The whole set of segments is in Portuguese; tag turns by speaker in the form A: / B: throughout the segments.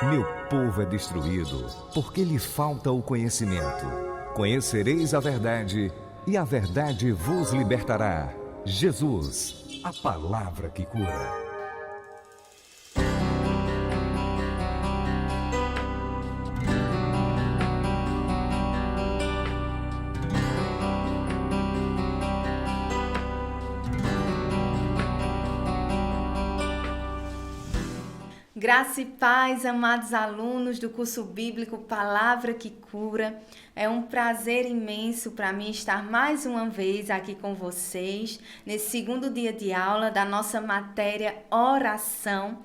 A: Meu povo é destruído, porque lhe falta o conhecimento. Conhecereis a verdade, e a verdade vos libertará. Jesus, a palavra que cura.
B: Graça e paz, amados alunos do curso bíblico Palavra que Cura. É um prazer imenso para mim estar mais uma vez aqui com vocês, nesse segundo dia de aula da nossa matéria Oração.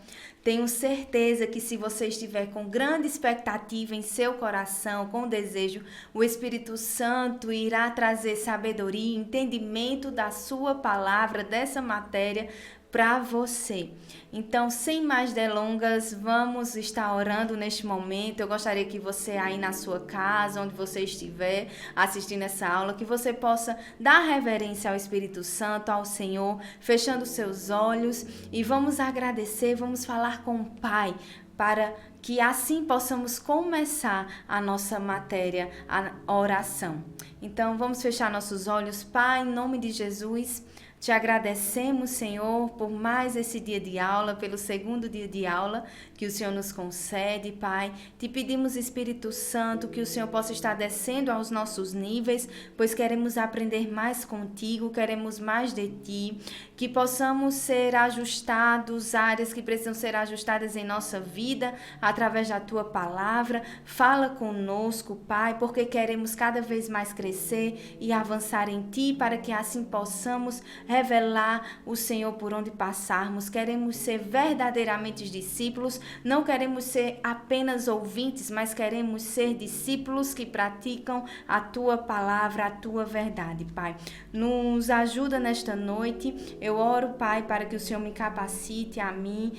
B: Tenho certeza que se você estiver com grande expectativa em seu coração, com desejo, o Espírito Santo irá trazer sabedoria e entendimento da sua palavra, dessa matéria, para você. Então, sem mais delongas, vamos estar orando neste momento. Eu gostaria que você aí na sua casa, onde você estiver assistindo essa aula, que você possa dar reverência ao Espírito Santo, ao Senhor, fechando seus olhos, e vamos agradecer, vamos falar com o Pai, para que assim possamos começar a nossa matéria, a oração. Então, vamos fechar nossos olhos. Pai, em nome de Jesus, te agradecemos, Senhor, por mais esse dia de aula, pelo segundo dia de aula que o Senhor nos concede, Pai. Te pedimos, Espírito Santo, que o Senhor possa estar descendo aos nossos níveis, pois queremos aprender mais contigo, queremos mais de Ti, que possamos ser ajustados, áreas que precisam ser ajustadas em nossa vida, através da Tua palavra. Fala conosco, Pai, porque queremos cada vez mais crescer e avançar em Ti, para que assim possamos revelar o Senhor por onde passarmos. Queremos ser verdadeiramente discípulos, não queremos ser apenas ouvintes, mas queremos ser discípulos que praticam a Tua palavra, a Tua verdade, Pai. Nos ajuda nesta noite. Eu oro, Pai, para que o Senhor me capacite a mim,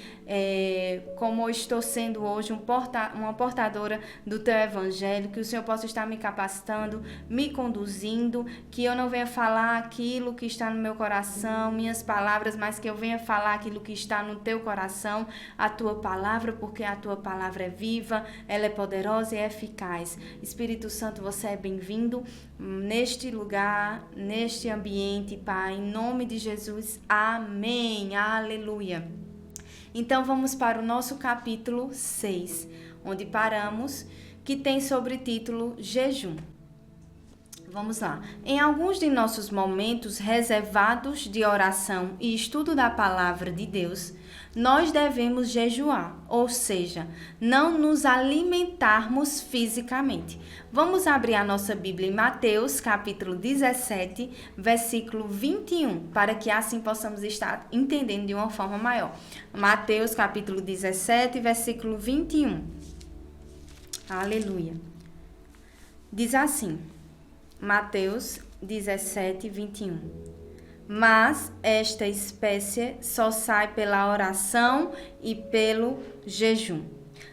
B: como eu estou sendo hoje uma portadora do Teu Evangelho, que o Senhor possa estar me capacitando, me conduzindo, que eu não venha falar aquilo que está no meu coração, minhas palavras, mas que eu venha falar aquilo que está no Teu coração, a Tua palavra, porque a Tua palavra é viva, ela é poderosa e eficaz. Espírito Santo, você é bem-vindo neste lugar, neste ambiente, Pai, em nome de Jesus, amém, aleluia. Então vamos para o nosso capítulo 6, onde paramos, que tem sobre título Jejum. Vamos lá. Em alguns de nossos momentos reservados de oração e estudo da palavra de Deus, nós devemos jejuar, ou seja, não nos alimentarmos fisicamente. Vamos abrir a nossa Bíblia em Mateus, capítulo 17, versículo 21, para que assim possamos estar entendendo de uma forma maior. Mateus, capítulo 17, versículo 21. Aleluia. Diz assim, Mateus 17, 21. Mas esta espécie só sai pela oração e pelo jejum.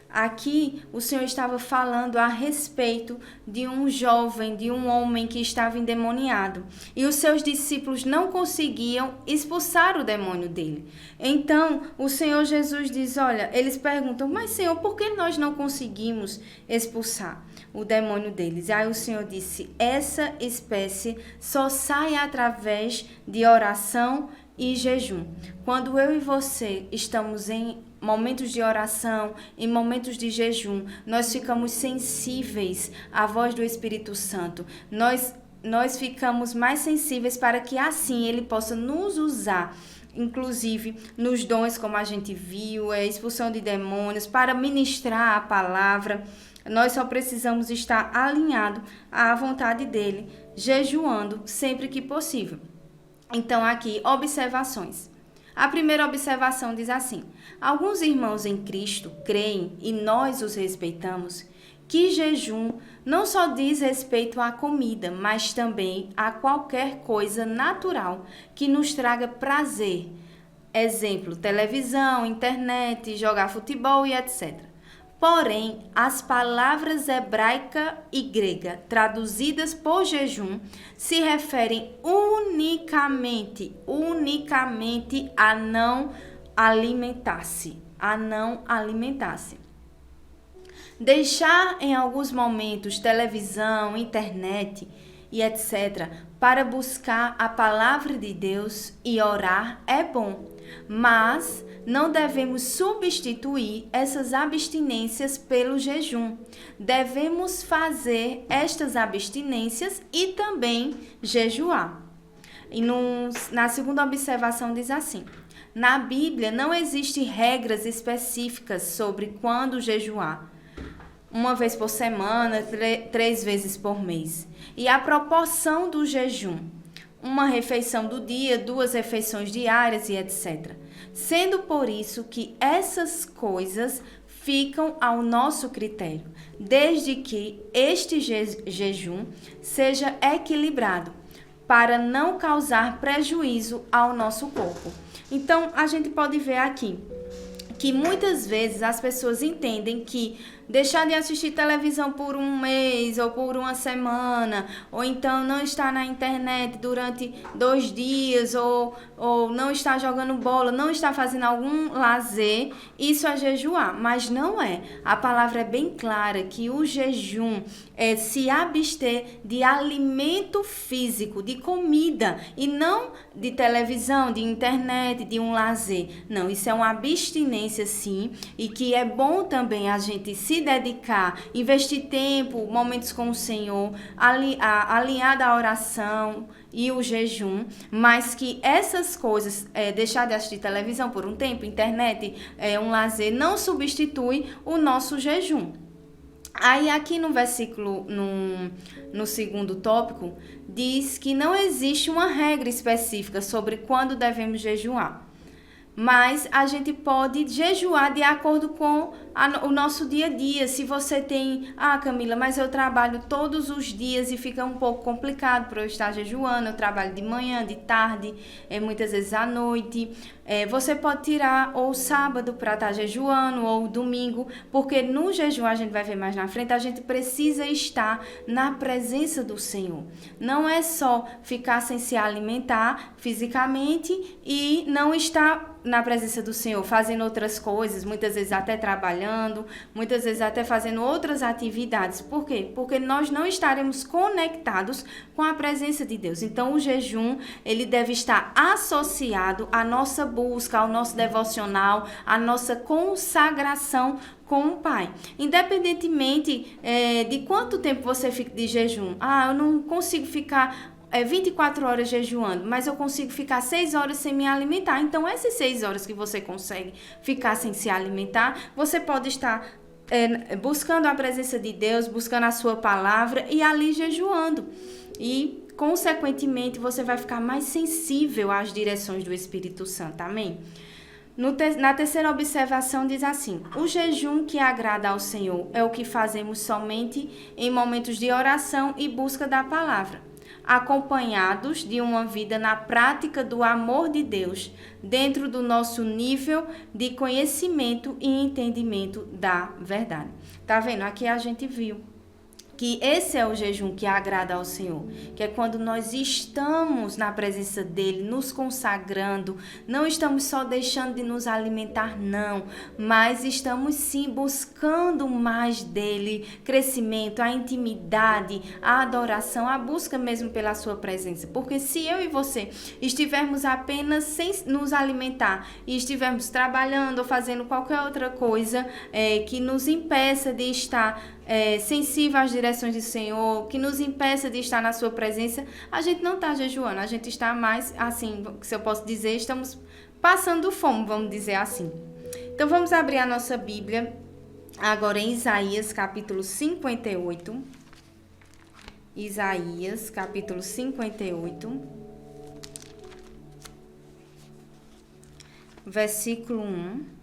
B: Aqui o Senhor estava falando a respeito de um jovem, de um homem que estava endemoniado. E os seus discípulos não conseguiam expulsar o demônio dele. Então o Senhor Jesus diz, olha, eles perguntam, mas Senhor, por que nós não conseguimos expulsar o demônio deles? Aí o Senhor disse, essa espécie só sai através de oração e jejum. Quando eu e você estamos em momentos de oração, em momentos de jejum, nós ficamos sensíveis à voz do Espírito Santo. Nós ficamos mais sensíveis para que assim Ele possa nos usar, inclusive nos dons, como a gente viu, a expulsão de demônios, para ministrar a palavra. Nós só precisamos estar alinhados à vontade dEle, jejuando sempre que possível. Então, aqui, observações. A primeira observação diz assim, alguns irmãos em Cristo creem, e nós os respeitamos, que jejum não só diz respeito à comida, mas também a qualquer coisa natural que nos traga prazer. Exemplo, televisão, internet, jogar futebol e etc. Porém, as palavras hebraica e grega traduzidas por jejum se referem unicamente a não alimentar-se. Deixar em alguns momentos televisão, internet e etc. para buscar a palavra de Deus e orar é bom, mas não devemos substituir essas abstinências pelo jejum. Devemos fazer estas abstinências e também jejuar. E na segunda observação diz assim: na Bíblia não existem regras específicas sobre quando jejuar. Uma vez por semana, 3 vezes por mês. E a proporção do jejum: uma refeição do dia, 2 refeições diárias e etc. Sendo por isso que essas coisas ficam ao nosso critério, desde que este jejum seja equilibrado, para não causar prejuízo ao nosso corpo. Então, a gente pode ver aqui que muitas vezes as pessoas entendem que deixar de assistir televisão por um mês ou por uma semana, ou então não estar na internet durante 2 dias, ou não estar jogando bola, não estar fazendo algum lazer, isso é jejuar, mas não é. A palavra é bem clara que o jejum é se abster de alimento físico, de comida, e não de televisão, de internet, de um lazer. Não, isso é uma abstinência sim, e que é bom também a gente se dedicar, investir tempo, momentos com o Senhor, alinhada à oração e o jejum, mas que essas coisas, deixar de assistir televisão por um tempo, internet, um lazer, não substitui o nosso jejum. Aí aqui no versículo, no segundo tópico, diz que não existe uma regra específica sobre quando devemos jejuar. Mas a gente pode jejuar de acordo com o nosso dia a dia. Se você tem, Camila, mas eu trabalho todos os dias e fica um pouco complicado para eu estar jejuando, eu trabalho de manhã, de tarde, muitas vezes à noite. Você pode tirar ou sábado para estar jejuando ou domingo, porque no jejum, a gente vai ver mais na frente, a gente precisa estar na presença do Senhor. Não é só ficar sem se alimentar fisicamente e não estar na presença do Senhor, fazendo outras coisas, muitas vezes até trabalhando, muitas vezes até fazendo outras atividades. Por quê? Porque nós não estaremos conectados com a presença de Deus. Então, o jejum, ele deve estar associado à nossa busca, ao nosso devocional, à nossa consagração com o Pai. Independentemente de quanto tempo você fica de jejum. Eu não consigo ficar 24 horas jejuando, mas eu consigo ficar 6 horas sem me alimentar. Então, essas 6 horas que você consegue ficar sem se alimentar, você pode estar buscando a presença de Deus, buscando a sua palavra e ali jejuando. E, consequentemente, você vai ficar mais sensível às direções do Espírito Santo. Amém? Na terceira observação diz assim: o jejum que agrada ao Senhor é o que fazemos somente em momentos de oração e busca da palavra, acompanhados de uma vida na prática do amor de Deus, dentro do nosso nível de conhecimento e entendimento da verdade. Tá vendo? Aqui a gente viu que esse é o jejum que agrada ao Senhor, que é quando nós estamos na presença dele, nos consagrando, não estamos só deixando de nos alimentar, não, mas estamos sim buscando mais dele, crescimento, a intimidade, a adoração, a busca mesmo pela sua presença. Porque se eu e você estivermos apenas sem nos alimentar e estivermos trabalhando ou fazendo qualquer outra coisa que nos impeça de estar sensível às direções do Senhor, que nos impeça de estar na sua presença, a gente não está jejuando, a gente está mais, assim, se eu posso dizer, estamos passando fome, vamos dizer assim. Então, vamos abrir a nossa Bíblia, agora em Isaías, capítulo 58. Isaías, capítulo 58. Versículo 1.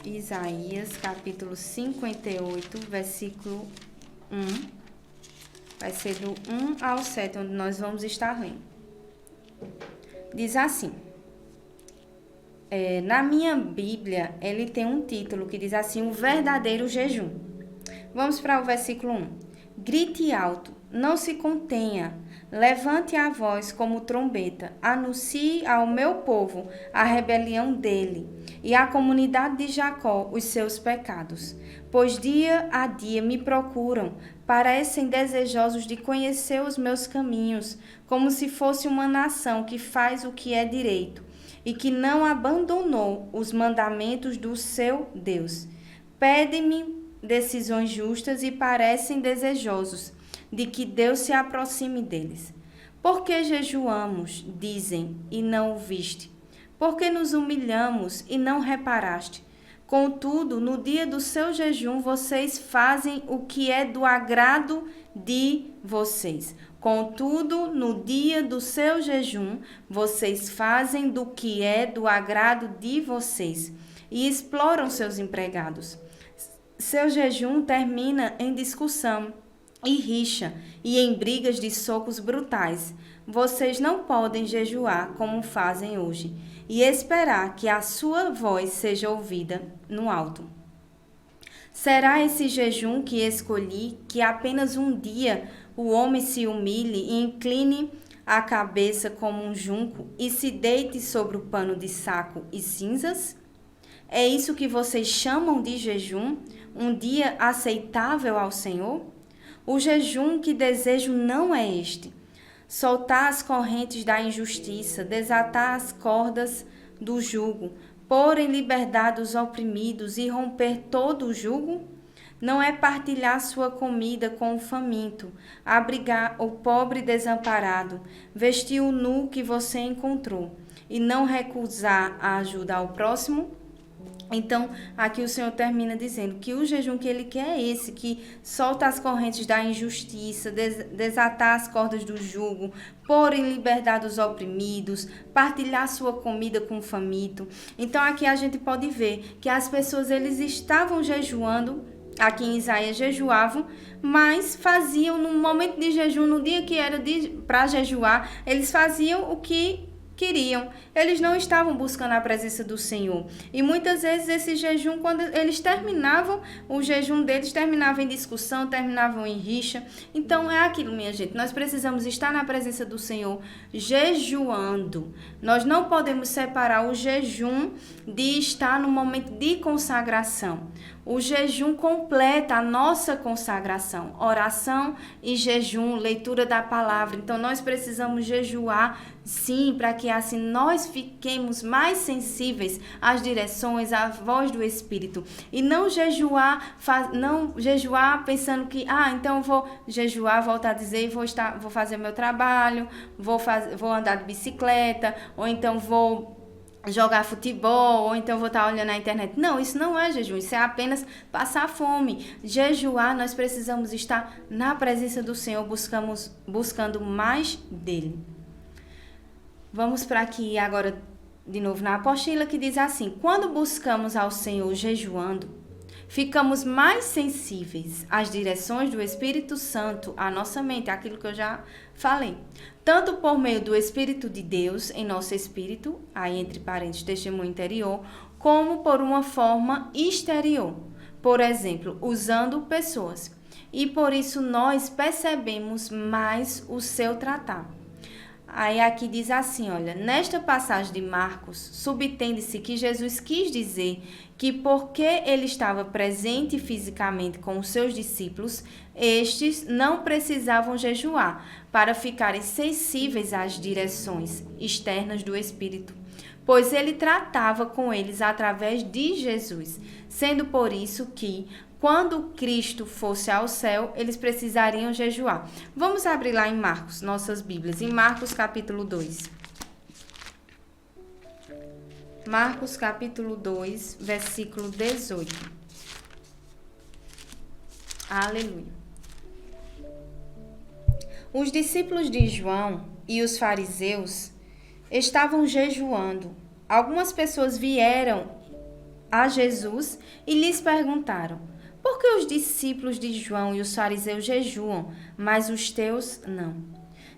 B: Isaías, capítulo 58, versículo 1. Vai ser do 1 ao 7, onde nós vamos estar lendo. Diz assim: na minha Bíblia, ele tem um título que diz assim: o verdadeiro jejum. Vamos para o versículo 1. Grite alto, não se contenha, Levante a voz como trombeta, anuncie ao meu povo a rebelião dele e à comunidade de Jacó os seus pecados. Pois dia a dia me procuram, parecem desejosos de conhecer os meus caminhos, como se fosse uma nação que faz o que é direito e que não abandonou os mandamentos do seu Deus. Pedem-me decisões justas e parecem desejosos de que Deus se aproxime deles. Por que jejuamos, dizem, e não o viste? Por que nos humilhamos e não reparaste? Contudo, no dia do seu jejum, vocês fazem o que é do agrado de vocês. Contudo, no dia do seu jejum, vocês fazem do que é do agrado de vocês e exploram seus empregados. Seu jejum termina em discussão e rixa e em brigas de socos brutais. Vocês não podem jejuar como fazem hoje e esperar que a sua voz seja ouvida no alto. Será esse jejum que escolhi que apenas um dia o homem se humilhe e incline a cabeça como um junco e se deite sobre o pano de saco e cinzas? É isso que vocês chamam de jejum? Um dia aceitável ao Senhor? O jejum que desejo não é este: soltar as correntes da injustiça, desatar as cordas do jugo, pôr em liberdade os oprimidos e romper todo o jugo? Não é partilhar sua comida com o faminto, abrigar o pobre desamparado, vestir o nu que você encontrou e não recusar a ajuda ao próximo? Então, aqui o Senhor termina dizendo que o jejum que ele quer é esse, que solta as correntes da injustiça, desatar as cordas do jugo, pôr em liberdade os oprimidos, partilhar sua comida com o faminto. Então, aqui a gente pode ver que as pessoas, eles estavam jejuando, aqui em Isaías jejuavam, mas faziam no momento de jejum, no dia que era para jejuar, eles faziam o que queriam. Eles não estavam buscando a presença do Senhor. E muitas vezes esse jejum, quando eles terminavam, o jejum deles terminava em discussão, terminavam em rixa. Então é aquilo, minha gente. Nós precisamos estar na presença do Senhor jejuando. Nós não podemos separar o jejum de estar no momento de consagração. O jejum completa a nossa consagração, oração e jejum, leitura da palavra. Então, nós precisamos jejuar, sim, para que assim nós fiquemos mais sensíveis às direções, à voz do Espírito. E não jejuar pensando que, então eu vou jejuar, volto a dizer, vou fazer meu trabalho, vou andar de bicicleta, ou então vou jogar futebol, ou então vou estar olhando na internet. Não, isso não é jejum, isso é apenas passar fome. Jejuar, nós precisamos estar na presença do Senhor, buscando mais dele. Vamos para aqui agora, de novo na apostila, que diz assim: quando buscamos ao Senhor jejuando, ficamos mais sensíveis às direções do Espírito Santo, à nossa mente, aquilo que eu já falei. Tanto por meio do Espírito de Deus em nosso espírito, aí entre parênteses, testemunho interior, como por uma forma exterior, por exemplo, usando pessoas. E por isso nós percebemos mais o seu tratar. Aí aqui diz assim, olha, nesta passagem de Marcos, subtende-se que Jesus quis dizer que porque ele estava presente fisicamente com os seus discípulos, estes não precisavam jejuar para ficarem sensíveis às direções externas do Espírito, pois ele tratava com eles através de Jesus, sendo por isso que, quando Cristo fosse ao céu, eles precisariam jejuar. Vamos abrir lá em Marcos, nossas Bíblias, em Marcos capítulo 2. Marcos capítulo 2, versículo 18. Aleluia. Os discípulos de João e os fariseus estavam jejuando. Algumas pessoas vieram a Jesus e lhes perguntaram: por que os discípulos de João e os fariseus jejuam, mas os teus não?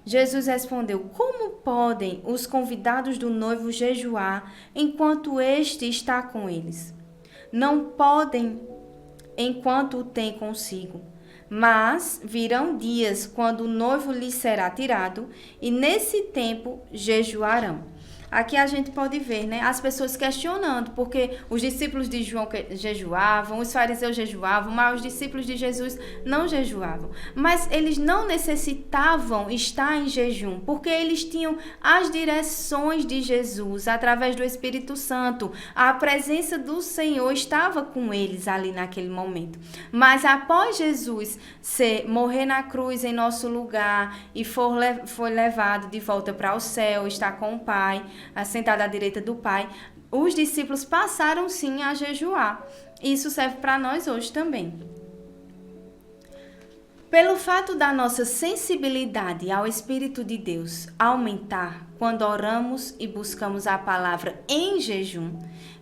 B: Jesus respondeu: como podem os convidados do noivo jejuar enquanto este está com eles? Não podem enquanto o tem consigo. Mas virão dias quando o noivo lhes será tirado, e nesse tempo jejuarão. Aqui a gente pode ver, né, as pessoas questionando, porque os discípulos de João jejuavam, os fariseus jejuavam, mas os discípulos de Jesus não jejuavam. Mas eles não necessitavam estar em jejum, porque eles tinham as direções de Jesus através do Espírito Santo. A presença do Senhor estava com eles ali naquele momento. Mas após Jesus morrer na cruz em nosso lugar e foi levado de volta para o céu, está com o Pai, assentado à direita do Pai, os discípulos passaram sim a jejuar. Isso serve para nós hoje também. Pelo fato da nossa sensibilidade ao Espírito de Deus aumentar quando oramos e buscamos a palavra em jejum,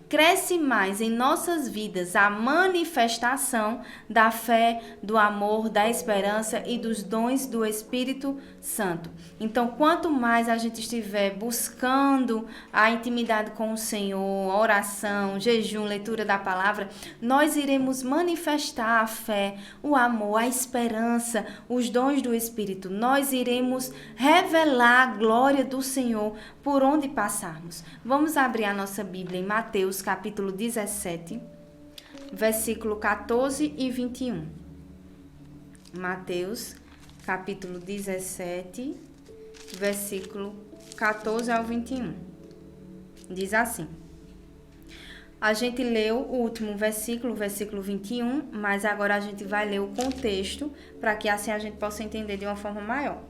B: cresce mais em nossas vidas a manifestação da fé, do amor, da esperança e dos dons do Espírito Santo. Então, quanto mais a gente estiver buscando a intimidade com o Senhor, oração, jejum, leitura da palavra, nós iremos manifestar a fé, o amor, a esperança, os dons do Espírito. Nós iremos revelar a glória do Senhor por onde passarmos. Vamos abrir a nossa Bíblia em Mateus, capítulo 17, versículo 14 e 21. Mateus, capítulo 17, versículo 14 ao 21. Diz assim. A gente leu o último versículo, o versículo 21, mas agora a gente vai ler o contexto, para que assim a gente possa entender de uma forma maior.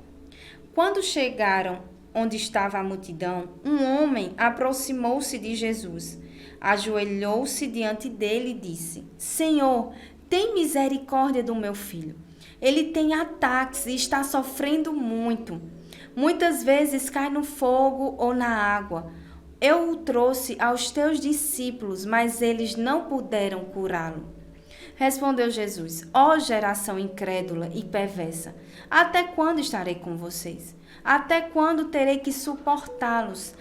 B: Quando chegaram onde estava a multidão, um homem aproximou-se de Jesus, ajoelhou-se diante dele e disse: Senhor, tem misericórdia do meu filho. Ele tem ataques e está sofrendo muito. Muitas vezes cai no fogo ou na água. Eu o trouxe aos teus discípulos, mas eles não puderam curá-lo. Respondeu Jesus: Ó geração incrédula e perversa, até quando estarei com vocês? Até quando terei que suportá-los?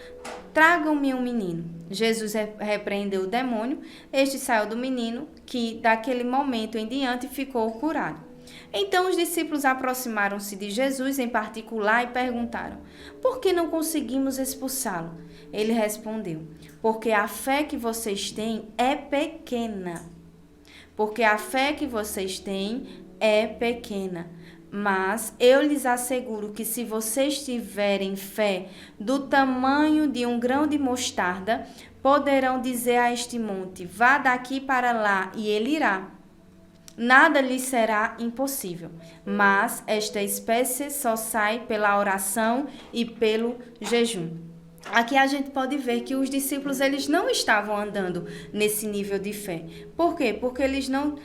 B: Tragam-me um menino. Jesus repreendeu o demônio. Este saiu do menino, que daquele momento em diante ficou curado. Então os discípulos aproximaram-se de Jesus em particular e perguntaram: Por que não conseguimos expulsá-lo? Ele respondeu: Porque a fé que vocês têm é pequena. Porque a fé que vocês têm é pequena. Mas eu lhes asseguro que se vocês tiverem fé do tamanho de um grão de mostarda, poderão dizer a este monte: vá daqui para lá, e ele irá. Nada lhe será impossível. Mas esta espécie só sai pela oração e pelo jejum. Aqui a gente pode ver que os discípulos eles não estavam andando nesse nível de fé. Por quê? Porque eles não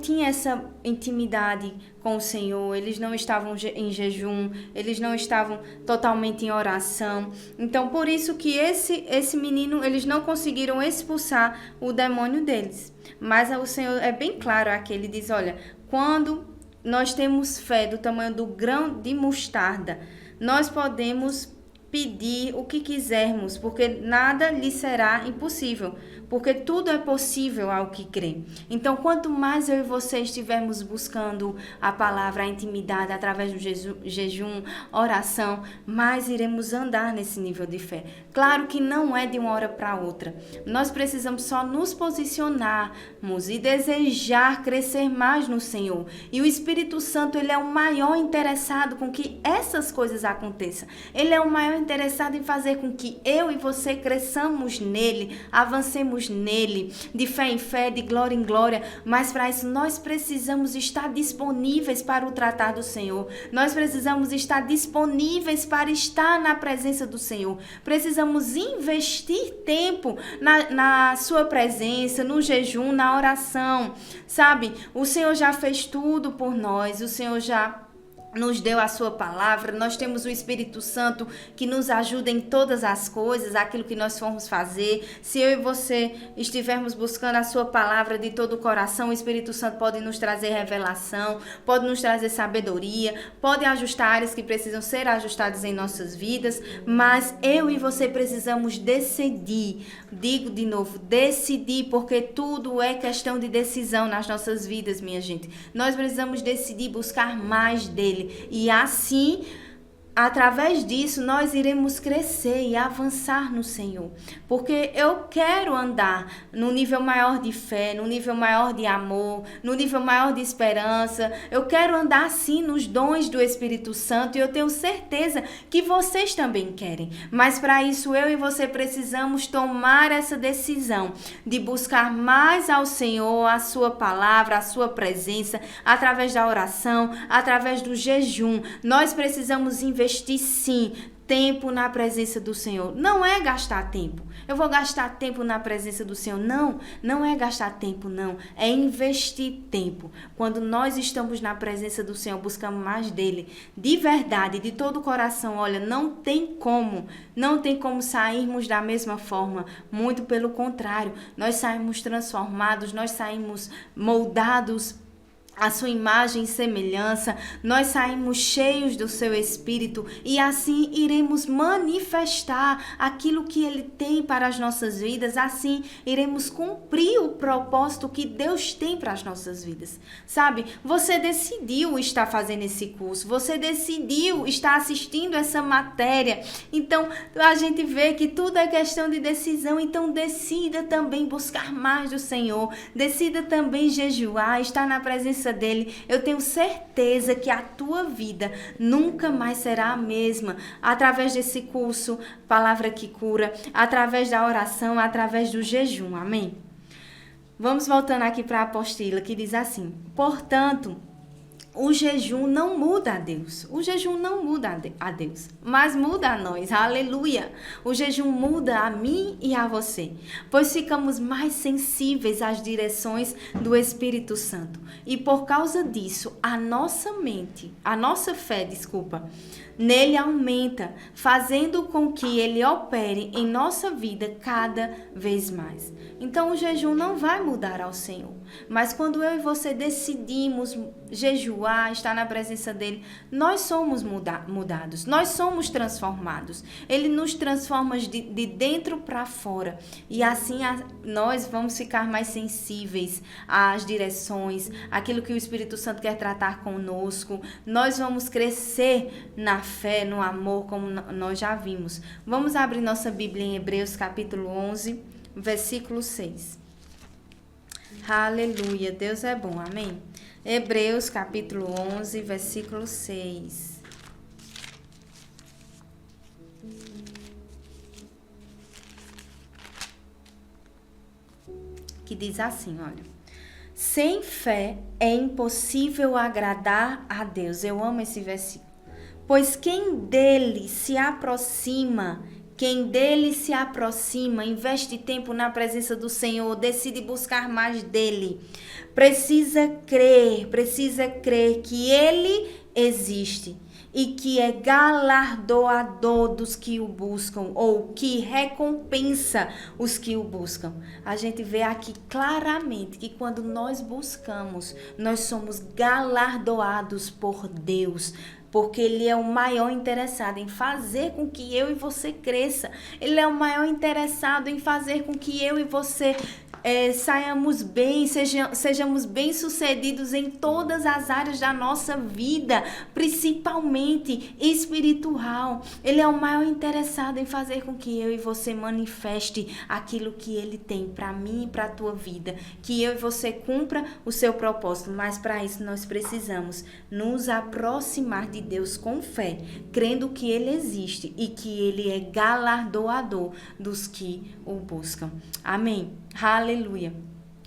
B: tinham essa intimidade com o Senhor, eles não estavam em jejum, eles não estavam totalmente em oração. Então, por isso que esse menino, eles não conseguiram expulsar o demônio deles. Mas o Senhor é bem claro aqui, ele diz, olha, quando nós temos fé do tamanho do grão de mostarda, nós podemos pedir o que quisermos, porque nada lhe será impossível, porque tudo é possível ao que crê. Então, quanto mais eu e você estivermos buscando a palavra, a intimidade, através do jejum, oração, mais iremos andar nesse nível de fé. Claro que não é de uma hora para outra. Nós precisamos só nos posicionarmos e desejar crescer mais no Senhor. E o Espírito Santo, ele é o maior interessado com que essas coisas aconteçam. Ele é o maior interessado em fazer com que eu e você cresçamos nele, avancemos nele, de fé em fé, de glória em glória, mas para isso nós precisamos estar disponíveis para o tratar do Senhor, nós precisamos estar disponíveis para estar na presença do Senhor, precisamos investir tempo na sua presença, no jejum, na oração, sabe? O Senhor já fez tudo por nós, o Senhor já nos deu a sua palavra, nós temos o Espírito Santo que nos ajuda em todas as coisas, aquilo que nós formos fazer. Se eu e você estivermos buscando a sua palavra de todo o coração, o Espírito Santo pode nos trazer revelação, pode nos trazer sabedoria, pode ajustar áreas que precisam ser ajustadas em nossas vidas, mas eu e você precisamos decidir. Digo de novo, decidir, porque tudo é questão de decisão nas nossas vidas, minha gente. Nós precisamos decidir buscar mais dele. E assim, através disso, nós iremos crescer e avançar no Senhor. Porque eu quero andar no nível maior de fé, no nível maior de amor, no nível maior de esperança. Eu quero andar assim nos dons do Espírito Santo e eu tenho certeza que vocês também querem. Mas para isso eu e você precisamos tomar essa decisão de buscar mais ao Senhor, a sua palavra, a sua presença, através da oração, através do jejum. Nós precisamos investir sim, tempo na presença do Senhor. Não é gastar tempo. Eu vou gastar tempo na presença do Senhor. Não é gastar tempo, não. É investir tempo. Quando nós estamos na presença do Senhor, buscamos mais dele, de verdade, de todo o coração. Olha, não tem como sairmos da mesma forma. Muito pelo contrário, nós saímos transformados, nós saímos moldados a sua imagem e semelhança, nós saímos cheios do seu Espírito e assim iremos manifestar aquilo que ele tem para as nossas vidas, assim iremos cumprir o propósito que Deus tem para as nossas vidas. Sabe, você decidiu estar fazendo esse curso, você decidiu estar assistindo essa matéria, então a gente vê que tudo é questão de decisão, então decida também buscar mais do Senhor, decida também jejuar, estar na presença dele. Eu tenho certeza que a tua vida nunca mais será a mesma através desse curso Palavra que Cura, através da oração, através do jejum, amém? Vamos voltando aqui para a apostila que diz assim: portanto, o jejum não muda a Deus. O jejum não muda a Deus, mas muda a nós. Aleluia! O jejum muda a mim e a você, pois ficamos mais sensíveis às direções do Espírito Santo. E por causa disso, a nossa fé, nele aumenta, fazendo com que ele opere em nossa vida cada vez mais. Então o jejum não vai mudar ao Senhor, mas quando eu e você decidimos jejuar, estar na presença dele, nós somos mudados, nós somos transformados. Ele nos transforma de dentro para fora e assim nós vamos ficar mais sensíveis às direções, aquilo que o Espírito Santo quer tratar conosco. Nós vamos crescer na fé, no amor, como nós já vimos. Vamos abrir nossa Bíblia em Hebreus capítulo 11, versículo 6. Aleluia, Deus é bom, amém? Hebreus capítulo 11, versículo 6. Que diz assim, olha: sem fé é impossível agradar a Deus. Eu amo esse versículo. Pois quem dele se aproxima, investe tempo na presença do Senhor, decide buscar mais dele, precisa crer que ele existe e que é galardoador dos que o buscam, ou que recompensa os que o buscam. A gente vê aqui claramente que quando nós buscamos, nós somos galardoados por Deus, porque ele é o maior interessado em fazer com que eu e você cresça. Ele é o maior interessado em fazer com que eu e você saiamos bem, sejamos bem-sucedidos em todas as áreas da nossa vida, principalmente espiritual. Ele é o maior interessado em fazer com que eu e você manifeste aquilo que ele tem para mim e para a tua vida, que eu e você cumpra o seu propósito, mas para isso nós precisamos nos aproximar de Deus com fé, crendo que ele existe e que ele é galardoador dos que o buscam. Amém? Aleluia.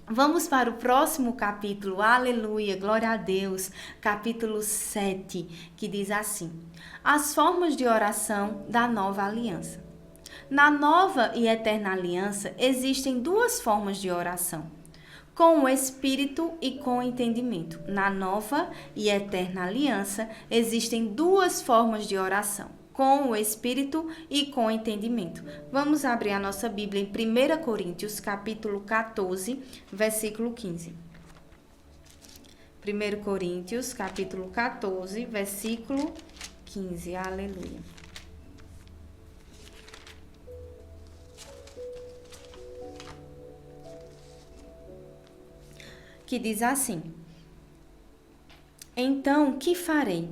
B: Vamos para o próximo capítulo, aleluia, glória a Deus, capítulo 7, que diz assim: as formas de oração da nova aliança. Na nova e eterna aliança existem duas formas de oração. com o Espírito e com o entendimento. Na nova e eterna aliança, existem duas formas de oração, com o Espírito e com o entendimento. Vamos abrir a nossa Bíblia em 1 Coríntios, capítulo 14, versículo 15. 1 Coríntios, capítulo 14, versículo 15. Aleluia. Que diz assim: então, que farei?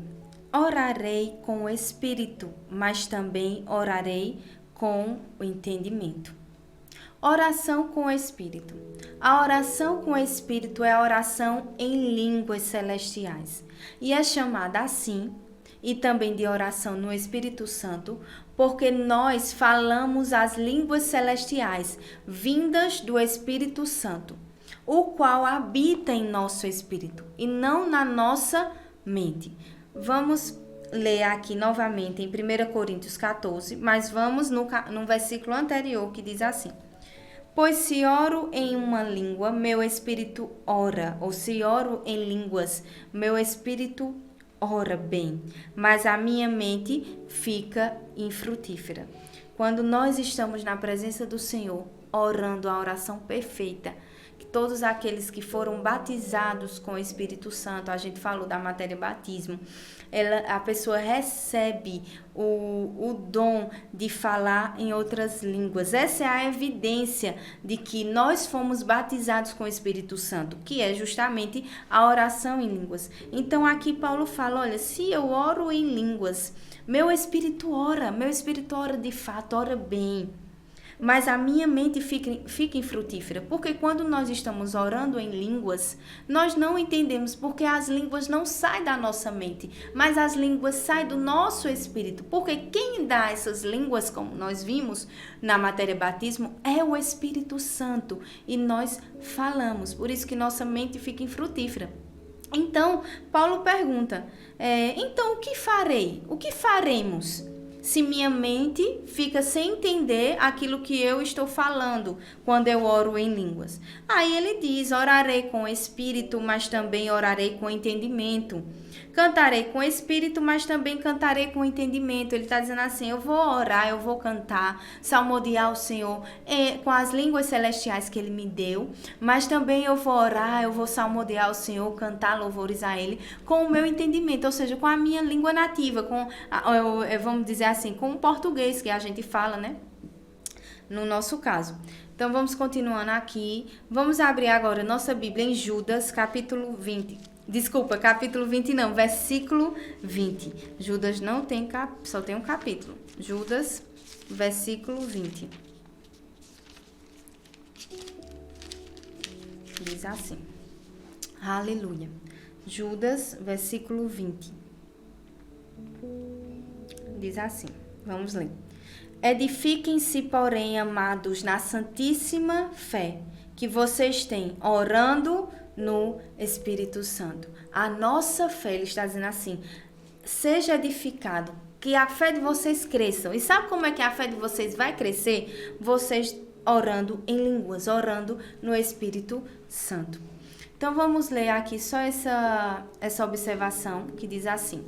B: Orarei com o Espírito, mas também orarei com o entendimento. Oração com o Espírito. A oração com o Espírito é a oração em línguas celestiais e é chamada assim, e também de oração no Espírito Santo, porque nós falamos as línguas celestiais vindas do Espírito Santo, o qual habita em nosso espírito e não na nossa mente. Vamos ler aqui novamente em 1 Coríntios 14, mas vamos no versículo anterior que diz assim: pois se oro em uma língua, meu espírito ora, ou se oro em línguas, meu espírito ora bem, mas a minha mente fica infrutífera. Quando nós estamos na presença do Senhor, orando a oração perfeita, todos aqueles que foram batizados com o Espírito Santo, a gente falou da matéria batismo, a pessoa recebe o dom de falar em outras línguas. Essa é a evidência de que nós fomos batizados com o Espírito Santo, que é justamente a oração em línguas. Então aqui Paulo fala, olha, se eu oro em línguas, meu espírito ora de fato, ora bem. Mas a minha mente fica infrutífera, porque quando nós estamos orando em línguas, nós não entendemos, porque as línguas não saem da nossa mente, mas as línguas saem do nosso espírito, porque quem dá essas línguas, como nós vimos na matéria batismo, é o Espírito Santo, e nós falamos, por isso que nossa mente fica infrutífera. Então, Paulo pergunta, então o que farei? O que faremos? Se minha mente fica sem entender aquilo que eu estou falando quando eu oro em línguas. Aí ele diz, orarei com o espírito, mas também orarei com entendimento. Cantarei com o espírito, mas também cantarei com entendimento. Ele está dizendo assim, eu vou orar, eu vou cantar, salmodiar o Senhor com as línguas celestiais que Ele me deu, mas também eu vou orar, eu vou salmodiar o Senhor, cantar louvores a Ele com o meu entendimento, ou seja, com a minha língua nativa, vamos dizer assim, com o português que a gente fala, né? No nosso caso. Então, vamos continuando aqui. Vamos abrir agora nossa Bíblia em Judas, capítulo 20. Desculpa, capítulo 20 não, versículo 20. Judas não tem só tem um capítulo. Judas, versículo 20. Diz assim. Aleluia. Judas, versículo 20. Diz assim, vamos ler. Edifiquem-se, porém, amados, na santíssima fé que vocês têm, orando no Espírito Santo. A nossa fé, ele está dizendo assim, seja edificado, que a fé de vocês cresça. E sabe como é que a fé de vocês vai crescer? Vocês orando em línguas, orando no Espírito Santo. Então vamos ler aqui só essa observação que diz assim.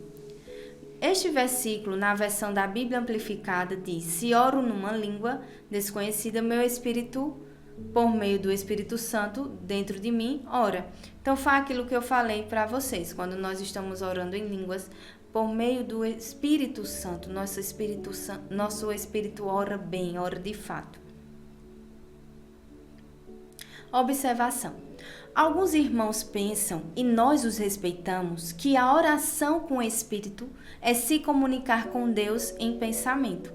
B: Este versículo, na versão da Bíblia Amplificada, diz, se oro numa língua desconhecida, meu espírito, por meio do Espírito Santo, dentro de mim, ora. Então, foi aquilo que eu falei para vocês, quando nós estamos orando em línguas, por meio do Espírito Santo, nosso espírito ora bem, ora de fato. Observação. Alguns irmãos pensam, e nós os respeitamos, que a oração com o Espírito é se comunicar com Deus em pensamento.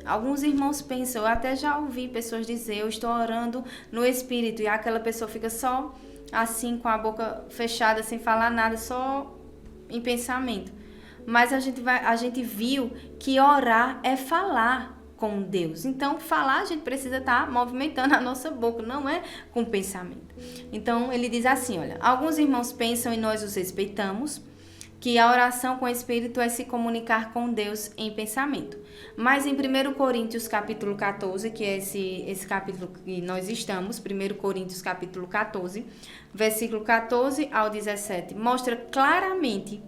B: Alguns irmãos pensam, eu até já ouvi pessoas dizer, eu estou orando no Espírito, e aquela pessoa fica só assim, com a boca fechada, sem falar nada, só em pensamento. Mas a gente viu que orar é falar com Deus. Então, falar, a gente precisa estar movimentando a nossa boca, não é com pensamento. Então, ele diz assim, olha, alguns irmãos pensam e nós os respeitamos, que a oração com o Espírito é se comunicar com Deus em pensamento. Mas em 1 Coríntios capítulo 14, que é esse capítulo que nós estamos, 1 Coríntios capítulo 14, versículo 14 ao 17, mostra claramente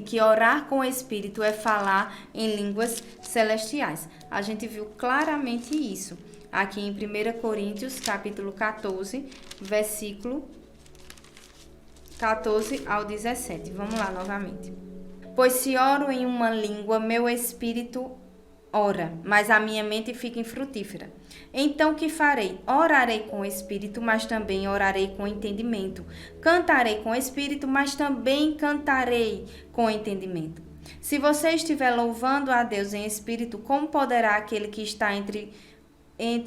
B: que orar com o Espírito é falar em línguas celestiais. A gente viu claramente isso aqui em 1 Coríntios capítulo 14, versículo 14 ao 17. Vamos lá novamente. Pois se oro em uma língua, meu espírito ora, mas a minha mente fica infrutífera. Então que farei? Orarei com o espírito, mas também orarei com entendimento. Cantarei com o espírito, mas também cantarei com entendimento. Se você estiver louvando a Deus em espírito, como poderá aquele que está entre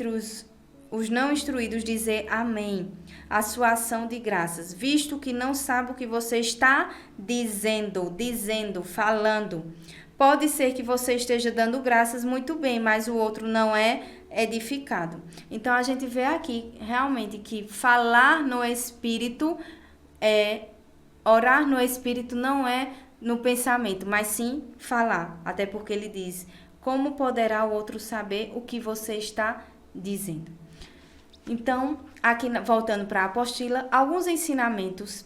B: os não instruídos dizer amém à sua ação de graças, visto que não sabe o que você está dizendo, falando? Pode ser que você esteja dando graças muito bem, mas o outro não é edificado. Então, a gente vê aqui realmente que falar no Espírito orar no Espírito não é no pensamento, mas sim falar. Até porque ele diz, como poderá o outro saber o que você está dizendo? Então, aqui voltando para a apostila, alguns ensinamentos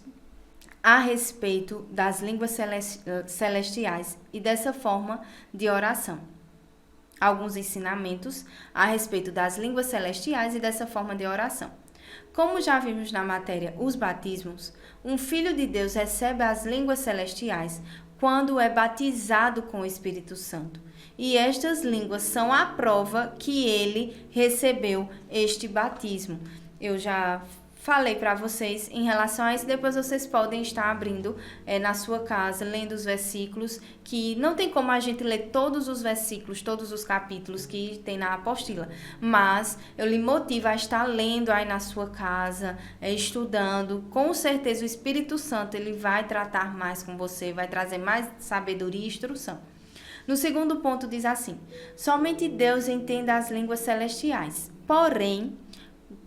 B: a respeito das línguas celestiais e dessa forma de oração. Alguns ensinamentos a respeito das línguas celestiais e dessa forma de oração. Como já vimos na matéria Os Batismos, um filho de Deus recebe as línguas celestiais quando é batizado com o Espírito Santo. E estas línguas são a prova que ele recebeu este batismo. Eu já falei para vocês em relação a isso, depois vocês podem estar abrindo na sua casa, lendo os versículos, que não tem como a gente ler todos os versículos, todos os capítulos que tem na apostila, mas eu lhe motivo a estar lendo aí na sua casa, estudando. Com certeza o Espírito Santo ele vai tratar mais com você, vai trazer mais sabedoria e instrução. No segundo ponto diz assim, somente Deus entende as línguas celestiais, porém,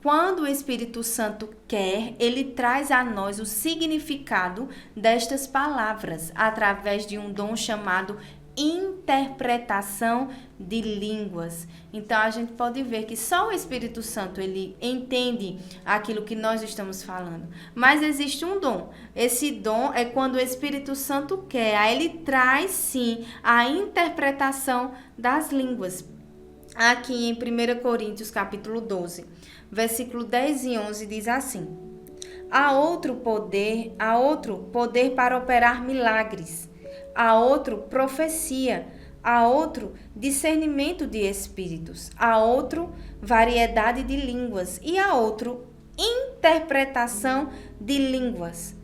B: quando o Espírito Santo quer, ele traz a nós o significado destas palavras, através de um dom chamado interpretação de línguas. Então, a gente pode ver que só o Espírito Santo, ele entende aquilo que nós estamos falando. Mas existe um dom. Esse dom é quando o Espírito Santo quer. Aí ele traz, sim, a interpretação das línguas. Aqui em 1 Coríntios, capítulo 12, versículo 10 e 11, diz assim, há outro poder para operar milagres, há outro profecia, há outro discernimento de espíritos, há outro variedade de línguas e há outro interpretação de línguas.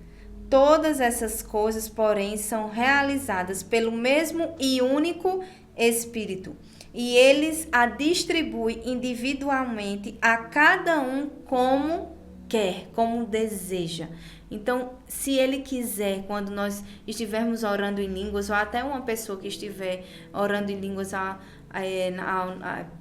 B: Todas essas coisas, porém, são realizadas pelo mesmo e único Espírito, e eles a distribuem individualmente a cada um como quer, como deseja. Então, se ele quiser, quando nós estivermos orando em línguas, ou até uma pessoa que estiver orando em línguas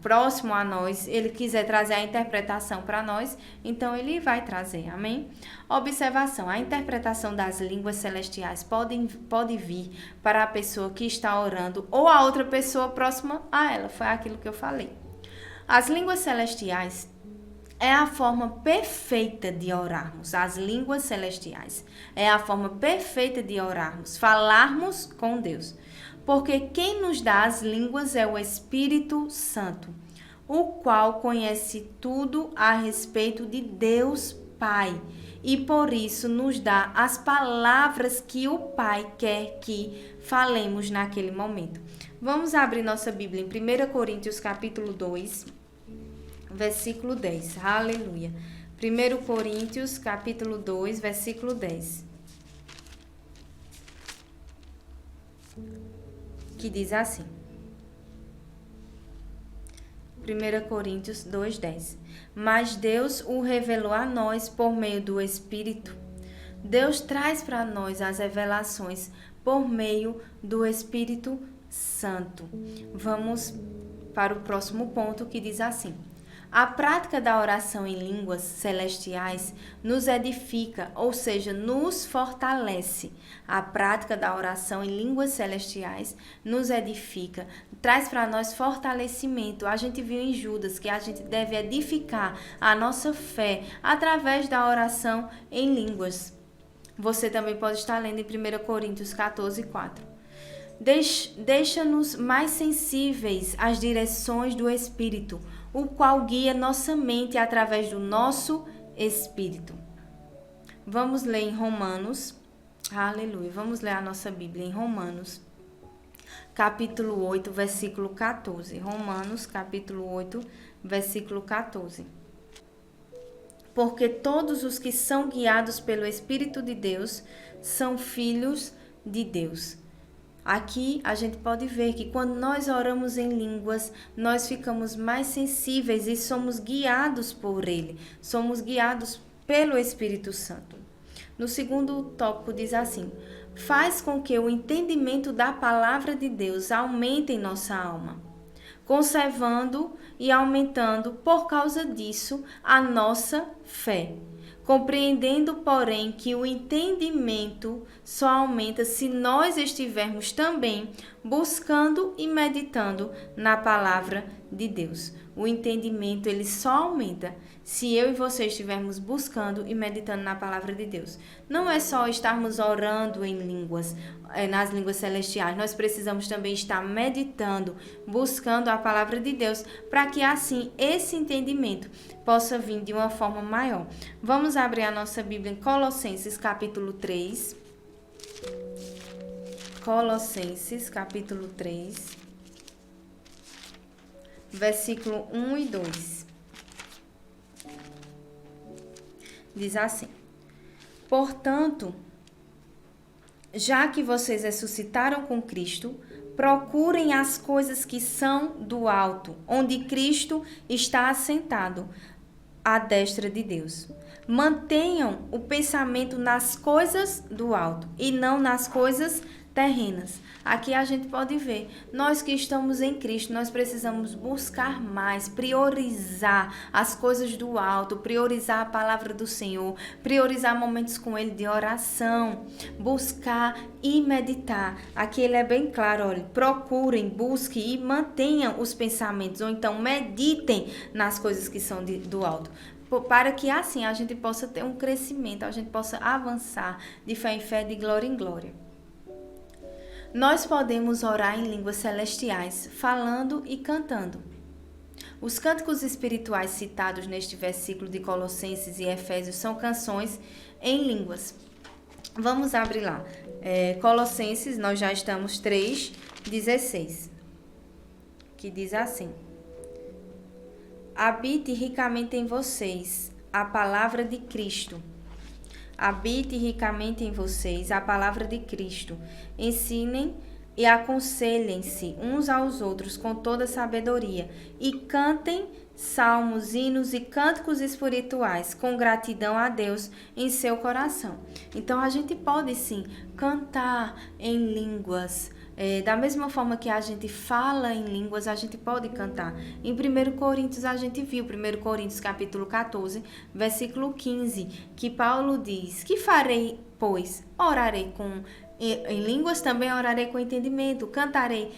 B: próximo a nós, ele quiser trazer a interpretação para nós, então ele vai trazer, amém? Observação, a interpretação das línguas celestiais pode vir para a pessoa que está orando ou a outra pessoa próxima a ela, foi aquilo que eu falei. As línguas celestiais é a forma perfeita de orarmos, as línguas celestiais. É a forma perfeita de orarmos, falarmos com Deus. Porque quem nos dá as línguas é o Espírito Santo, o qual conhece tudo a respeito de Deus Pai. E por isso nos dá as palavras que o Pai quer que falemos naquele momento. Vamos abrir nossa Bíblia em 1 Coríntios capítulo 2, versículo 10. Aleluia. 1 Coríntios, capítulo 2, versículo 10. Que diz assim. 1 Coríntios 2, 10. Mas Deus o revelou a nós por meio do Espírito. Deus traz para nós as revelações por meio do Espírito Santo. Vamos para o próximo ponto que diz assim. A prática da oração em línguas celestiais nos edifica, ou seja, nos fortalece. A prática da oração em línguas celestiais nos edifica, traz para nós fortalecimento. A gente viu em Judas que a gente deve edificar a nossa fé através da oração em línguas. Você também pode estar lendo em 1 Coríntios 14, 4. Deixa-nos mais sensíveis às direções do Espírito, o qual guia nossa mente através do nosso Espírito. Vamos ler em Romanos, aleluia, vamos ler a nossa Bíblia em Romanos, capítulo 8, versículo 14. Romanos, capítulo 8, versículo 14. Porque todos os que são guiados pelo Espírito de Deus são filhos de Deus. Aqui a gente pode ver que quando nós oramos em línguas, nós ficamos mais sensíveis e somos guiados por Ele. Somos guiados pelo Espírito Santo. No segundo tópico diz assim: faz com que o entendimento da palavra de Deus aumente em nossa alma, conservando e aumentando por causa disso a nossa fé. Compreendendo, porém, que o entendimento só aumenta se nós estivermos também buscando e meditando na palavra de Deus. O entendimento, ele só aumenta se eu e você estivermos buscando e meditando na palavra de Deus. Não é só estarmos orando em línguas, nas línguas celestiais. Nós precisamos também estar meditando, buscando a palavra de Deus, para que assim esse entendimento possa vir de uma forma maior. Vamos abrir a nossa Bíblia em Colossenses capítulo 3. Colossenses capítulo 3, versículo 1 e 2. Diz assim: portanto, já que vocês ressuscitaram com Cristo, procurem as coisas que são do alto, onde Cristo está assentado, à destra de Deus. Mantenham o pensamento nas coisas do alto e não nas coisas terrenas. Aqui a gente pode ver, nós que estamos em Cristo, nós precisamos buscar mais, priorizar as coisas do alto, priorizar a palavra do Senhor, priorizar momentos com Ele de oração, buscar e meditar. Aqui ele é bem claro, olha, procurem, busquem e mantenham os pensamentos, ou então meditem nas coisas que são do alto, para que assim a gente possa ter um crescimento, a gente possa avançar de fé em fé, de glória em glória. Nós podemos orar em línguas celestiais, falando e cantando. Os cânticos espirituais citados neste versículo de Colossenses e Efésios são canções em línguas. Vamos abrir lá. Colossenses, nós já estamos 3:16, que diz assim: habite ricamente em vocês a palavra de Cristo. Habite ricamente em vocês a palavra de Cristo. Ensinem e aconselhem-se uns aos outros com toda sabedoria e cantem salmos, hinos e cânticos espirituais com gratidão a Deus em seu coração. Então a gente pode sim cantar em línguas. Da mesma forma que a gente fala em línguas, a gente pode cantar. Em 1 Coríntios a gente viu, 1 Coríntios capítulo 14, versículo 15, que Paulo diz: que farei, pois? Orarei em línguas, também orarei com entendimento, cantarei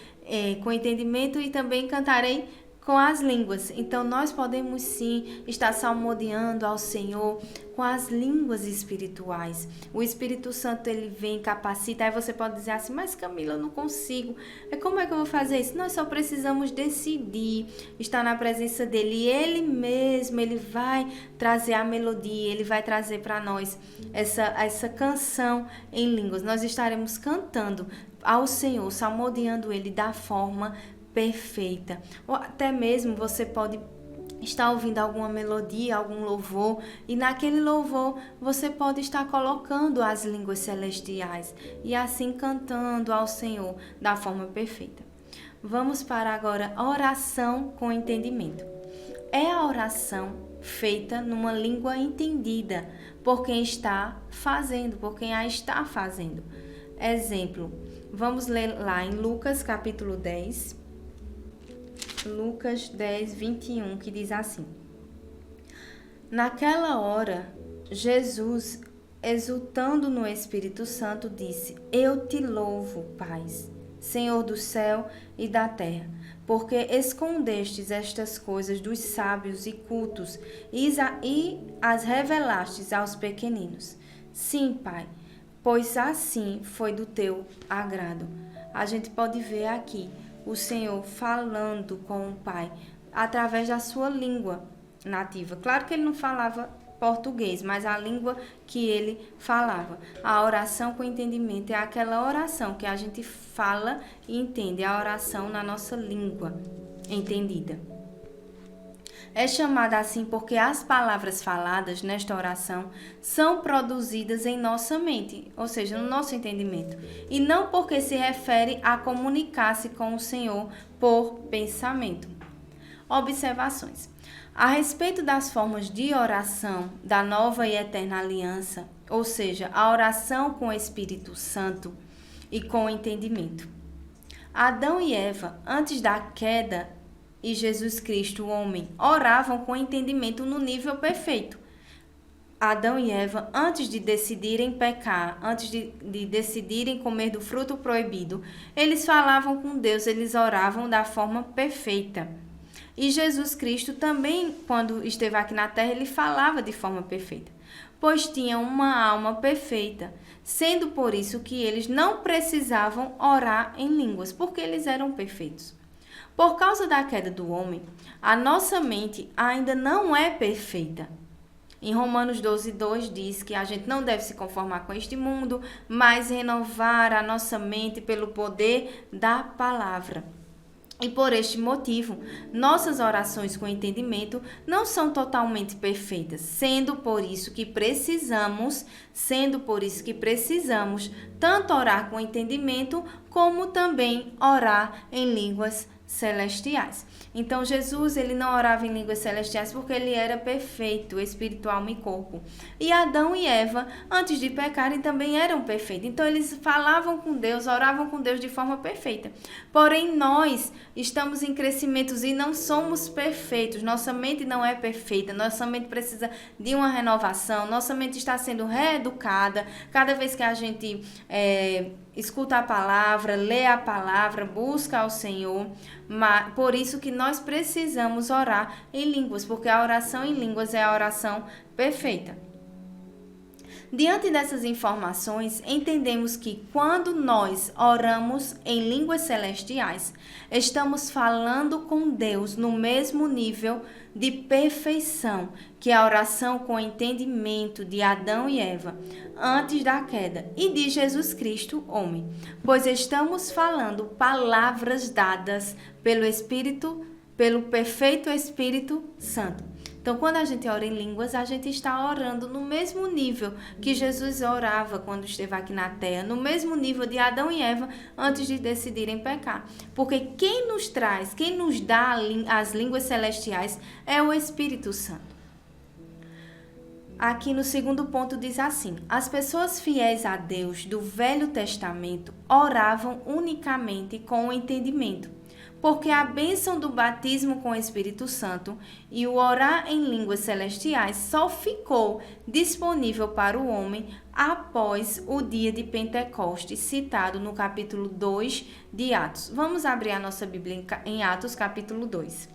B: com entendimento e também cantarei com as línguas. Então nós podemos sim estar salmodiando ao Senhor com as línguas espirituais. O Espírito Santo, ele vem, capacita. Aí você pode dizer assim: mas Camila, eu não consigo. Como é que eu vou fazer isso? Nós só precisamos decidir estar na presença dele. E ele mesmo, ele vai trazer a melodia, ele vai trazer para nós essa canção em línguas. Nós estaremos cantando ao Senhor, salmodiando ele da forma perfeita. Ou até mesmo você pode estar ouvindo alguma melodia, algum louvor, e naquele louvor você pode estar colocando as línguas celestiais e assim cantando ao Senhor da forma perfeita. Vamos para agora a oração com entendimento. É a oração feita numa língua entendida por quem está fazendo, por quem a está fazendo. Exemplo, vamos ler lá em Lucas capítulo 10, Lucas 10, 21, que diz assim: Naquela hora, Jesus, exultando no Espírito Santo, disse: Eu te louvo, Pai, Senhor do céu e da terra, porque escondestes estas coisas dos sábios e cultos e as revelastes aos pequeninos. Sim, Pai, pois assim foi do teu agrado. A gente pode ver aqui o Senhor falando com o Pai através da sua língua nativa. Claro que ele não falava português, mas a língua que ele falava. A oração com entendimento é aquela oração que a gente fala e entende, a oração na nossa língua entendida. É chamada assim porque as palavras faladas nesta oração são produzidas em nossa mente, ou seja, no nosso entendimento, e não porque se refere a comunicar-se com o Senhor por pensamento. Observações. A respeito das formas de oração da nova e eterna aliança, ou seja, a oração com o Espírito Santo e com o entendimento. Adão e Eva, antes da queda, e Jesus Cristo, o homem, oravam com entendimento no nível perfeito. Adão e Eva, antes de decidirem pecar, antes de decidirem comer do fruto proibido, eles falavam com Deus, eles oravam da forma perfeita. E Jesus Cristo também, quando esteve aqui na terra, ele falava de forma perfeita, pois tinha uma alma perfeita, sendo por isso que eles não precisavam orar em línguas, porque eles eram perfeitos. Por causa da queda do homem, a nossa mente ainda não é perfeita. Em Romanos 12:2 diz que a gente não deve se conformar com este mundo, mas renovar a nossa mente pelo poder da palavra. E por este motivo, nossas orações com entendimento não são totalmente perfeitas, sendo por isso que precisamos tanto orar com entendimento, como também orar em línguas celestiais. Então Jesus, ele não orava em línguas celestiais porque ele era perfeito, espírito, alma e corpo. E Adão e Eva, antes de pecarem, também eram perfeitos. Então eles falavam com Deus, oravam com Deus de forma perfeita. Porém, nós estamos em crescimento e não somos perfeitos. Nossa mente não é perfeita. Nossa mente precisa de uma renovação. Nossa mente está sendo reeducada. Cada vez que a gente escuta a palavra, lê a palavra, busca ao Senhor. Por isso que nós precisamos orar em línguas, porque a oração em línguas é a oração perfeita. Diante dessas informações, entendemos que quando nós oramos em línguas celestiais, estamos falando com Deus no mesmo nível de perfeição que a oração com entendimento de Adão e Eva antes da queda e de Jesus Cristo, homem, pois estamos falando palavras dadas pelo Espírito, pelo perfeito Espírito Santo. Então, quando a gente ora em línguas, a gente está orando no mesmo nível que Jesus orava quando esteve aqui na terra, no mesmo nível de Adão e Eva antes de decidirem pecar. Porque quem nos traz, quem nos dá as línguas celestiais é o Espírito Santo. Aqui no segundo ponto diz assim: as pessoas fiéis a Deus do Velho Testamento oravam unicamente com o entendimento, porque a bênção do batismo com o Espírito Santo e o orar em línguas celestiais só ficou disponível para o homem após o dia de Pentecostes, citado no capítulo 2 de Atos. Vamos abrir a nossa Bíblia em Atos capítulo 2.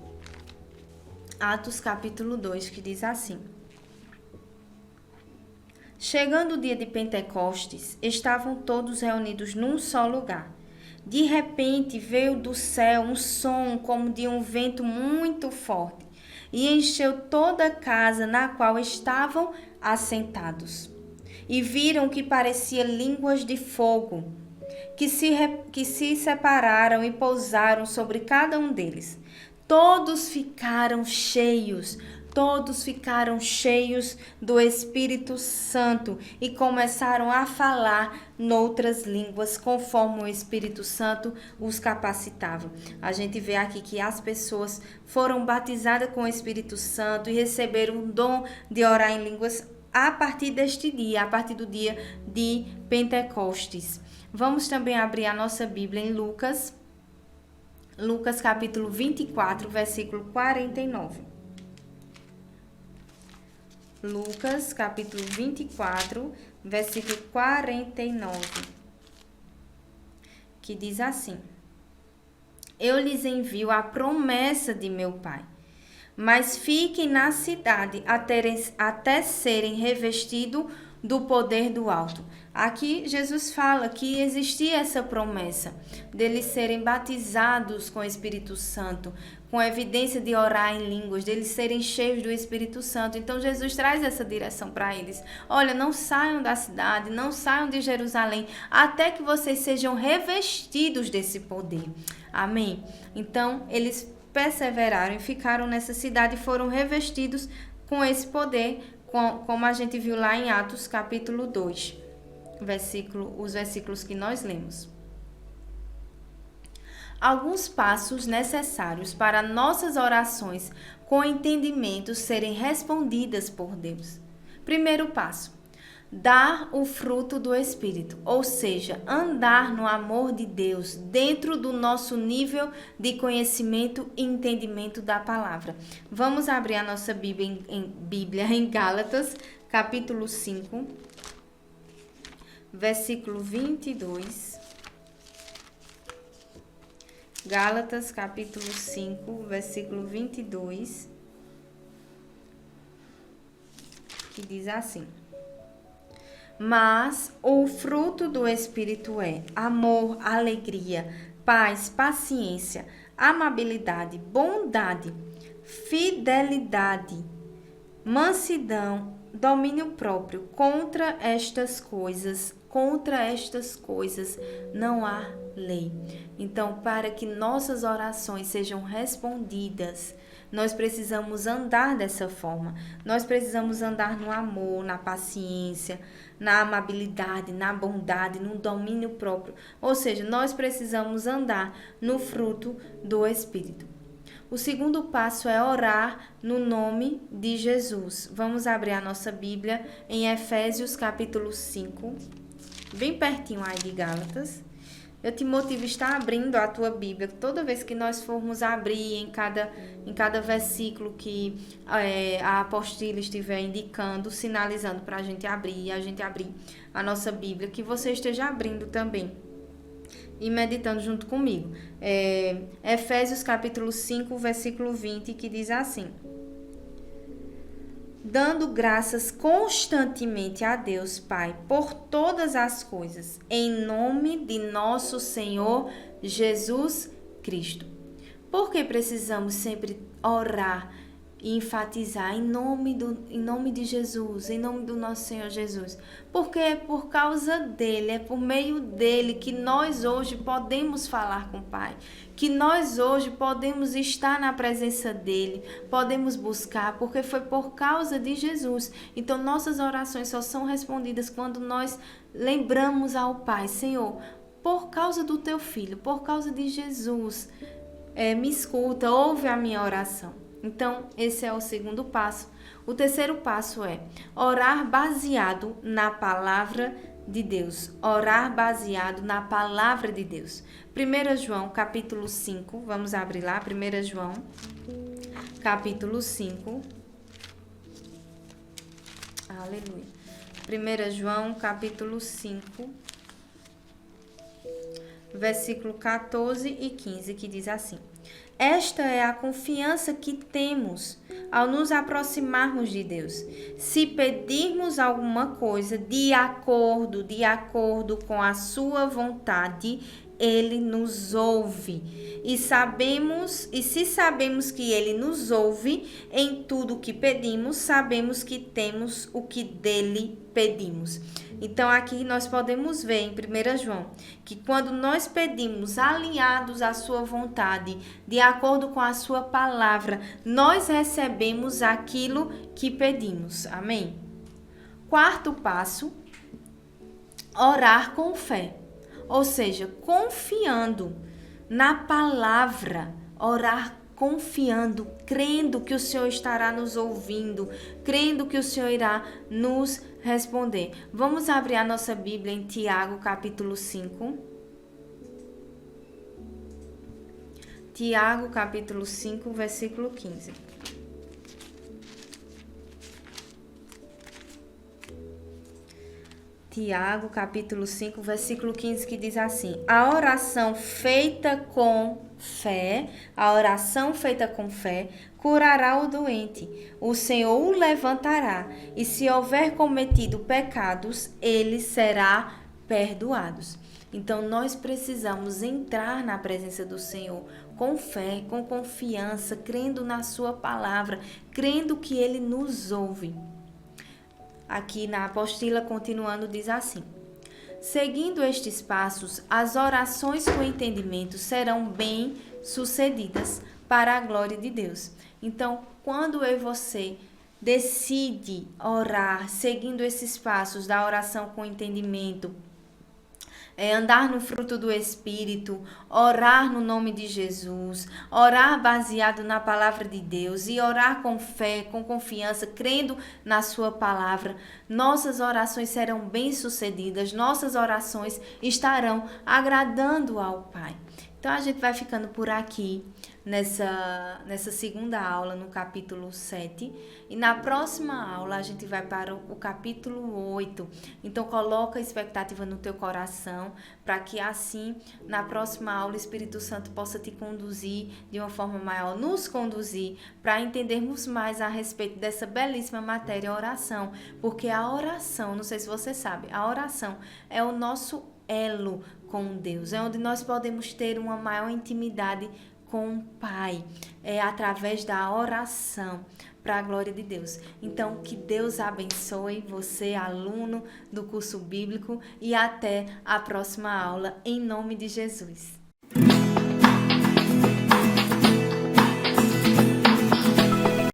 B: Atos capítulo 2, que diz assim: chegando o dia de Pentecostes, estavam todos reunidos num só lugar. De repente veio do céu um som como de um vento muito forte e encheu toda a casa na qual estavam assentados. E viram que parecia línguas de fogo, que se separaram e pousaram sobre cada um deles. Todos ficaram cheios do Espírito Santo e começaram a falar noutras línguas, conforme o Espírito Santo os capacitava. A gente vê aqui que as pessoas foram batizadas com o Espírito Santo e receberam o dom de orar em línguas a partir deste dia, a partir do dia de Pentecostes. Vamos também abrir a nossa Bíblia em Lucas capítulo 24, versículo 49. Lucas, capítulo 24, versículo 49, que diz assim: Eu lhes envio a promessa de meu Pai, mas fiquem na cidade até serem revestidos do poder do alto. Aqui Jesus fala que existia essa promessa deles serem batizados com o Espírito Santo, com evidência de orar em línguas, deles serem cheios do Espírito Santo. Então Jesus traz essa direção para eles. Olha, não saiam da cidade, não saiam de Jerusalém, até que vocês sejam revestidos desse poder. Amém? Então eles perseveraram e ficaram nessa cidade e foram revestidos com esse poder, como a gente viu lá em Atos capítulo 2, os versículos que nós lemos. Alguns passos necessários para nossas orações com entendimento serem respondidas por Deus. Primeiro passo: dar o fruto do Espírito, ou seja, andar no amor de Deus dentro do nosso nível de conhecimento e entendimento da palavra. Vamos abrir a nossa Bíblia em Gálatas, capítulo 5, versículo 22. Gálatas, capítulo 5, versículo 22, que diz assim: Mas o fruto do Espírito é amor, alegria, paz, paciência, amabilidade, bondade, fidelidade, mansidão, domínio próprio. Contra estas coisas não há lei. Então, para que nossas orações sejam respondidas, nós precisamos andar dessa forma. Nós precisamos andar no amor, na paciência, na amabilidade, na bondade, no domínio próprio. Ou seja, nós precisamos andar no fruto do Espírito. O segundo passo é orar no nome de Jesus. Vamos abrir a nossa Bíblia em Efésios capítulo 5, bem pertinho aí de Gálatas. Eu te motivo a estar abrindo a tua Bíblia. Toda vez que nós formos abrir em cada versículo que a apostila estiver indicando, sinalizando para a gente abrir a nossa Bíblia, que você esteja abrindo também e meditando junto comigo. Efésios capítulo 5, versículo 20, que diz assim: Dando graças constantemente a Deus Pai por todas as coisas, em nome de nosso Senhor Jesus Cristo. Por que precisamos sempre orar e enfatizar em nome de Jesus, em nome do nosso Senhor Jesus? Porque é por causa dele, é por meio dele que nós hoje podemos falar com o Pai, que nós hoje podemos estar na presença dele, podemos buscar, porque foi por causa de Jesus. Então nossas orações só são respondidas quando nós lembramos ao Pai: Senhor, por causa do teu filho, por causa de Jesus, me escuta, ouve a minha oração. Então, esse é o segundo passo. O terceiro passo é orar baseado na palavra de Deus. Orar baseado na palavra de Deus. 1 João, capítulo 5. Vamos abrir lá. 1 João, capítulo 5. Aleluia. 1 João, capítulo 5. Versículo 14 e 15, que diz assim: Esta é a confiança que temos ao nos aproximarmos de Deus. Se pedirmos alguma coisa de acordo com a sua vontade, ele nos ouve. E se sabemos que ele nos ouve em tudo o que pedimos, sabemos que temos o que dele pedimos. Então aqui nós podemos ver em 1 João que quando nós pedimos alinhados à sua vontade, de acordo com a sua palavra, nós recebemos aquilo que pedimos. Amém? Quarto passo, orar com fé. Ou seja, confiando na palavra, orar confiando, crendo que o Senhor estará nos ouvindo, crendo que o Senhor irá nos responder. Vamos abrir a nossa Bíblia em Tiago, capítulo 5. Tiago, capítulo 5, versículo 15. Tiago, capítulo 5, versículo 15, que diz assim: a oração feita com fé, curará o doente. O Senhor o levantará, e se houver cometido pecados, ele será perdoado. Então, nós precisamos entrar na presença do Senhor com fé, com confiança, crendo na sua palavra, crendo que ele nos ouve. Aqui na apostila, continuando, diz assim: seguindo estes passos, as orações com entendimento serão bem sucedidas para a glória de Deus. Então, quando eu e você decide orar, seguindo esses passos da oração com entendimento, andar no fruto do Espírito, orar no nome de Jesus, orar baseado na palavra de Deus e orar com fé, com confiança, crendo na sua palavra, nossas orações serão bem-sucedidas, nossas orações estarão agradando ao Pai. Então, a gente vai ficando por aqui nessa segunda aula, no capítulo 7. E na próxima aula, a gente vai para o capítulo 8. Então, coloca a expectativa no teu coração, para que assim, na próxima aula, o Espírito Santo possa te conduzir de uma forma maior, nos conduzir, para entendermos mais a respeito dessa belíssima matéria, a oração. Porque a oração, não sei se você sabe, a oração é o nosso elo com Deus, é onde nós podemos ter uma maior intimidade com o Pai, através da oração, para a glória de Deus. Então, que Deus abençoe você, aluno do curso bíblico, e até a próxima aula, em nome de Jesus.